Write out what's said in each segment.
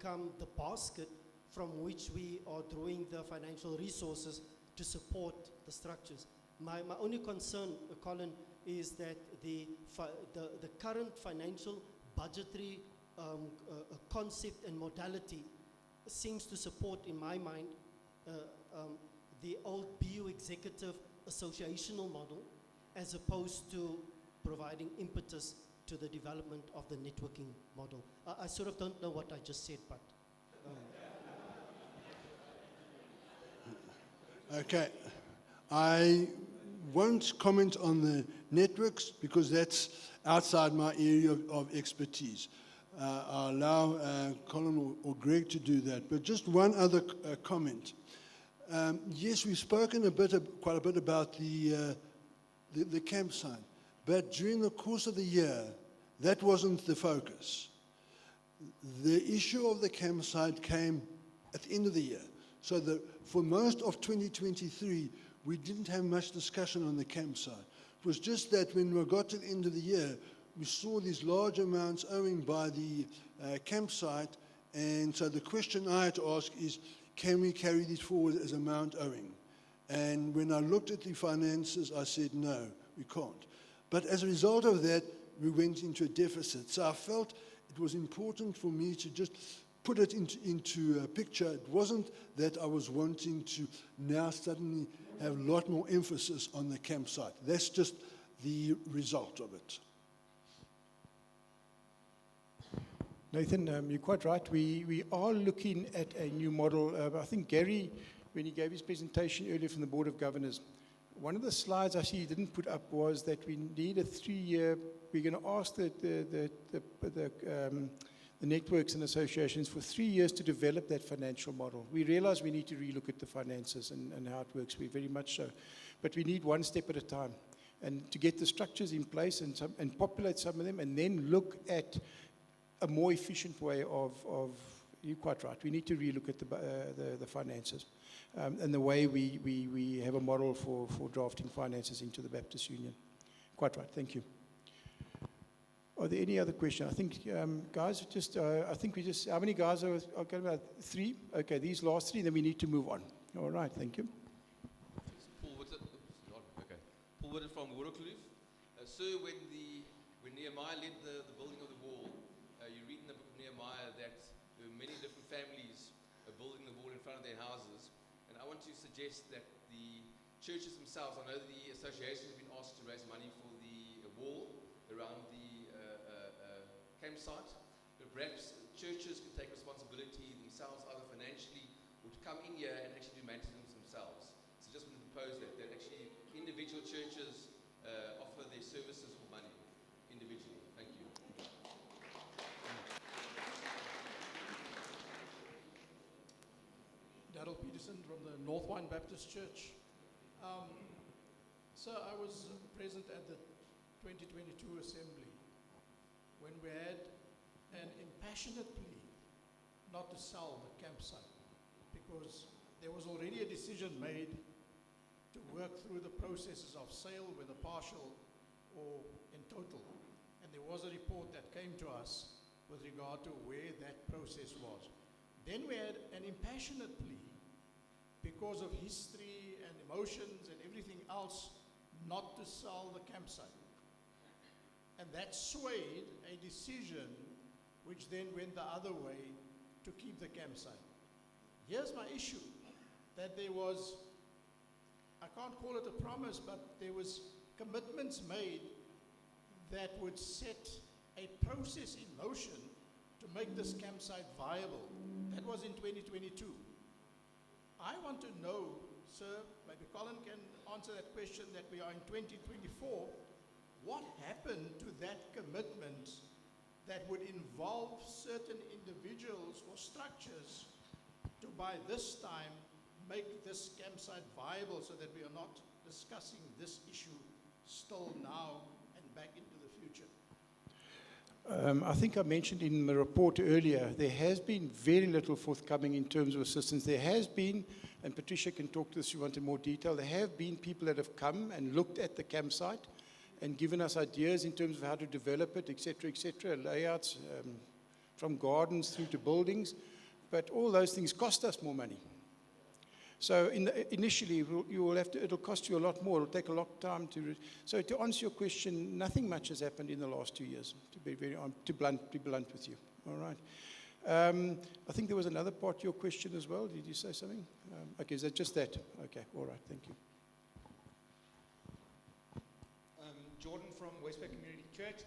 become the basket from which we are drawing the financial resources to support the structures. My only concern, Colin, is that the current financial budgetary concept and modality seems to support, in my mind, the old BU executive associational model, as opposed to providing impetus to the development of the networking model. I sort of don't know what I just said, but... Okay. I won't comment on the networks because that's outside my area of expertise. I'll allow Colin or Greg to do that. But just one other comment. Yes, we've spoken quite a bit about the campsite, but during the course of the year, that wasn't the focus. The issue of the campsite came at the end of the year. So for most of 2023, we didn't have much discussion on the campsite. It was just that when we got to the end of the year, we saw these large amounts owing by the campsite, and so the question I had to ask is, can we carry these forward as amount owing? And when I looked at the finances, I said, no, we can't. But as a result of that, we went into a deficit. So I felt it was important for me to just put it into a picture. It wasn't that I was wanting to now suddenly have a lot more emphasis on the campsite. That's just the result of it. Nathan, you're quite right. We are looking at a new model. I think Gary, when he gave his presentation earlier from the Board of Governors, one of the slides I see he didn't put up was that we need a 3-year, we're going to ask the networks and associations for 3 years to develop that financial model. We realize we need to relook at the finances and how it works, we very much so. But we need one step at a time. And to get the structures in place and populate some of them, and then look at a more efficient way of you're quite right, we need to relook at the finances and the way we have a model for drafting finances into the Baptist Union. Quite right, thank you. Are there any other questions? I think, guys, just, I think we just, how many guys are okay, about 3? Okay, these last 3, then we need to move on. All right, thank you. Paul Witter, okay. Paul Witter from Woodakloof. Sir, when Nehemiah led the building of the wall, you read in the book of Nehemiah that there were many different families building the wall in front of their houses. And I want to suggest that the churches themselves, I know the associations have been asked to raise money for the wall around the campsite, but perhaps churches can take responsibility themselves, either financially or to come in here and actually do maintenance themselves. So just want to propose that actually individual churches offer their services for money individually. Thank you. Darrell Peterson from the Northwine Baptist Church. So I was present at the 2022 assembly when we had an impassionate plea not to sell the campsite because there was already a decision made to work through the processes of sale, whether partial or in total. And there was a report that came to us with regard to where that process was. Then we had an impassionate plea because of history and emotions and everything else not to sell the campsite. And that swayed a decision which then went the other way to keep the campsite. Here's my issue, that there was, I can't call it a promise, but there was commitments made that would set a process in motion to make this campsite viable. That was in 2022. I want to know, sir, maybe Colin can answer that question, that we are in 2024, what happened to that commitment that would involve certain individuals or structures to, by this time, make this campsite viable so that we are not discussing this issue still now and back into the future? I think I mentioned in the report earlier, there has been very little forthcoming in terms of assistance. There has been, and Patricia can talk to this if you want in more detail, there have been people that have come and looked at the campsite and given us ideas in terms of how to develop it, etc., layouts, from gardens through to buildings, but all those things cost us more money. So initially, you will have to, it'll cost you a lot more. It'll take a lot of time to. So to answer your question, nothing much has happened in the last 2 years. To be be blunt with you. All right. I think there was another part to your question as well. Did you say something? Okay, is that just that? Okay. All right. Thank you. Jordan from Westpac Community Church.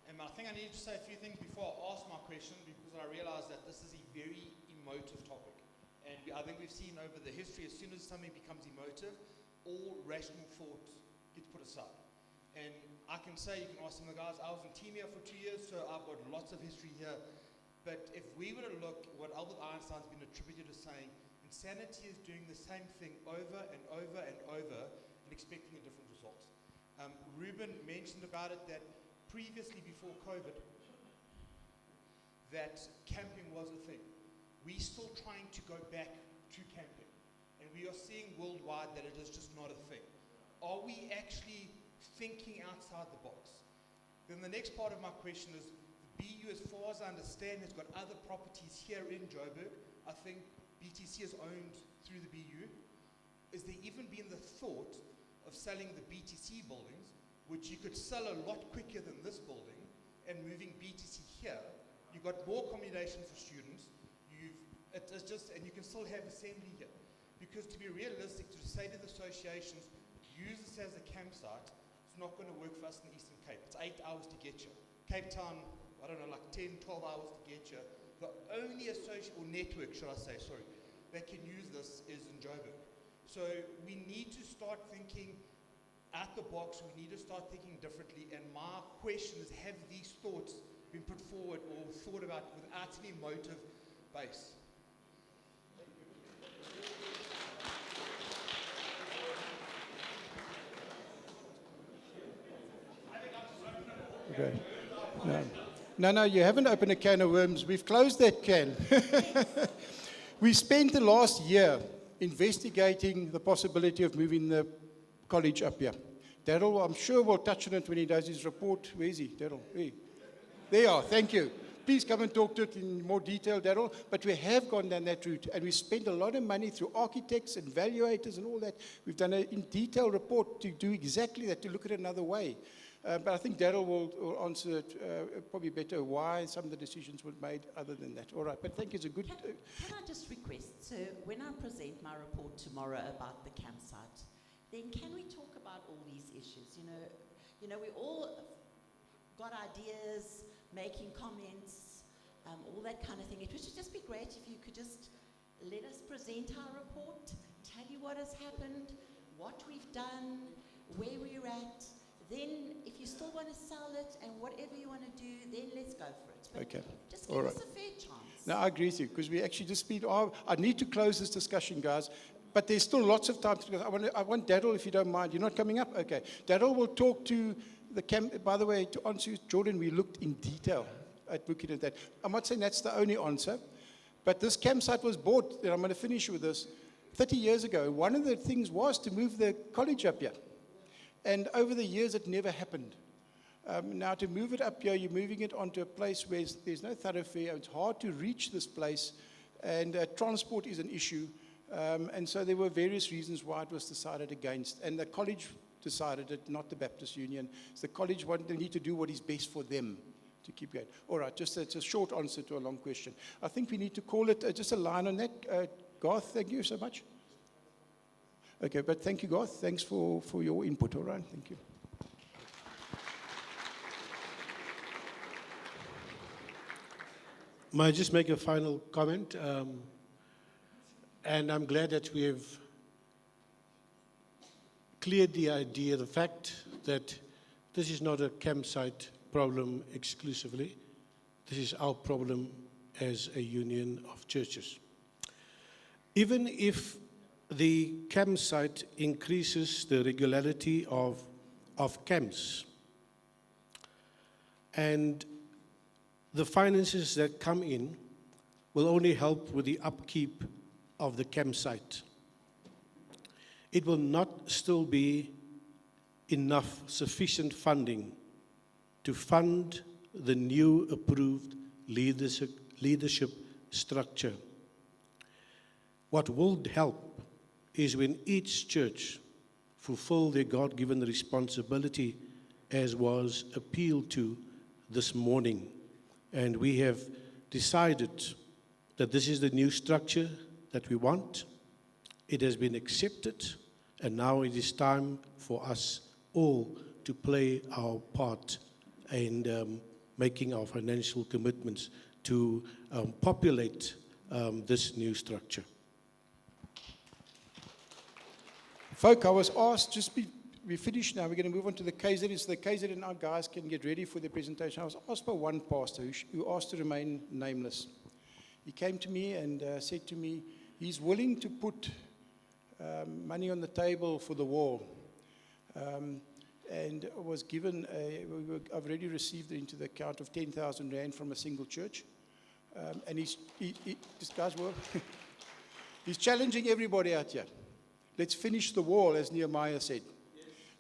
And I think I need to say a few things before I ask my question, because I realize that this is a very emotive topic. And I think we've seen over the history, as soon as something becomes emotive, all rational thought gets put aside. And I can say, you can ask some of the guys, I was in team here for 2 years, so I've got lots of history here. But if we were to look what Albert Einstein's been attributed as saying, insanity is doing the same thing over and over and over and expecting a different result. Ruben mentioned about it that previously, before COVID, that camping was a thing. We're still trying to go back to camping. And we are seeing worldwide that it is just not a thing. Are we actually thinking outside the box? Then the next part of my question is, the BU, as far as I understand, has got other properties here in Joburg. I think BTC is owned through the BU. Is there even been the thought of selling the BTC buildings, which you could sell a lot quicker than this building, and moving BTC here? You've got more accommodation for students. It's just, and you can still have assembly here. Because to be realistic, to say to the associations, use this as a campsite, it's not going to work for us in the Eastern Cape. It's 8 hours to get here. Cape Town, I don't know, like 10, 12 hours to get here. The only association, or network, should I say, sorry, that can use this is in Joburg. So we need to start thinking out the box. We need to start thinking differently. And my question is, have these thoughts been put forward or thought about without any motive base? Okay. No, you haven't opened a can of worms. We've closed that can. We spent the last year investigating the possibility of moving the college up here. Daryl, I'm sure, will touch on it when he does his report. Where is he, Daryl? Hey. There you are. Thank you. Please come and talk to it in more detail, Daryl. But we have gone down that route, and we spent a lot of money through architects and valuators and all that. We've done a in-detail report to do exactly that, to look at it another way. But I think Daryl will answer it probably better why some of the decisions were made other than that. All right, but thank you. It's a good... Can I just request, so when I present my report tomorrow about the campsite, then can we talk about all these issues? You know, we all got ideas, making comments, all that kind of thing. It would just be great if you could just let us present our report, tell you what has happened, what we've done, where we're at. Then, if you still want to sell it and whatever you want to do, then let's go for it. But Okay. just give All us right. a fair chance. No, I agree with you, because we actually just speed. I need to close this discussion, guys. But there's still lots of time to go. I want Daryl, if you don't mind. You're not coming up? Okay. Daryl will talk to the camp. By the way, to answer you, Jordan, we looked in detail at looking at that. I'm not saying that's the only answer, but this campsite was bought, and I'm going to finish with this, 30 years ago. One of the things was to move the college up here. And over the years, it never happened. Now, to move it up here, you're moving it onto a place where there's no thoroughfare. It's hard to reach this place, and transport is an issue. And so there were various reasons why it was decided against. And the college decided it, not the Baptist Union. So the college wanted, they need to do what is best for them to keep going. All right, it's a short answer to a long question. I think we need to call it just a line on that. Garth, thank you so much. Okay, but thank you, Garth. Thanks for your input. All right, thank you. May I just make a final comment? And I'm glad that we have cleared the idea, the fact that this is not a campsite problem exclusively. This is our problem as a union of churches. Even if the campsite increases the regularity of camps, and the finances that come in will only help with the upkeep of the campsite. It will not still be enough sufficient funding to fund the new approved leadership structure. What will help is when each church fulfill their God-given responsibility as was appealed to this morning. And we have decided that this is the new structure that we want. It has been accepted, and now it is time for us all to play our part in making our financial commitments to populate this new structure. Folk, I was asked, we finished now, we're going to move on to the KZN, so the KZN our guys can get ready for their presentation. I was asked by one pastor who asked to remain nameless. He came to me and said to me, he's willing to put money on the table for the wall. And was given, I've already received it into the account of 10,000 Rand from a single church. And this guy's work, he's challenging everybody out here. Let's finish the wall, as Nehemiah said.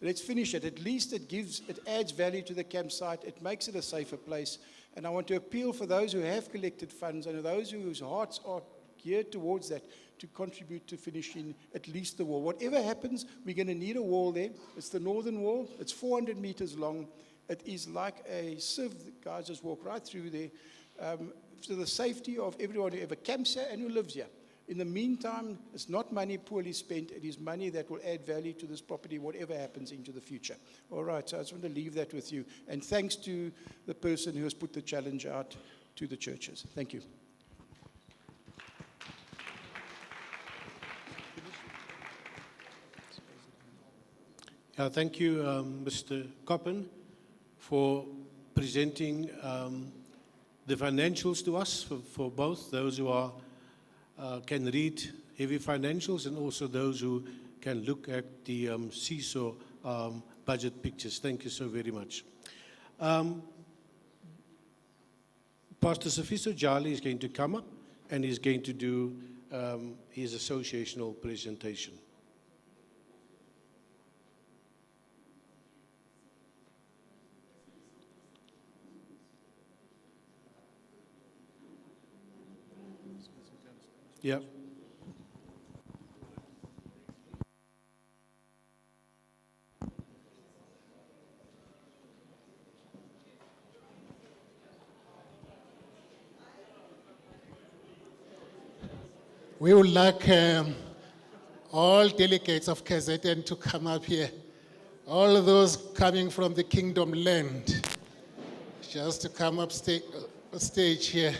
Let's finish it. At least it adds value to the campsite. It makes it a safer place. And I want to appeal for those who have collected funds and those whose hearts are geared towards that to contribute to finishing at least the wall. Whatever happens, we're going to need a wall there. It's the northern wall. It's 400 meters long. It is like a sieve. The guys just walk right through there. For the safety of everyone who ever camps here and who lives here. In the meantime, it's not money poorly spent. It is money that will add value to this property, whatever happens into the future. All right, so I just want to leave that with you. And thanks to the person who has put the challenge out to the churches. Thank you. Thank you, Mr. Coppen, for presenting the financials to us for both those who can read heavy financials and also those who can look at the seesaw budget pictures. Thank you so very much. Pastor Sifiso Jali is going to come up and he's going to do his associational presentation. Yeah. We would like all delegates of KZN to come up here. All of those coming from the Kingdom Land, just to come up stage here.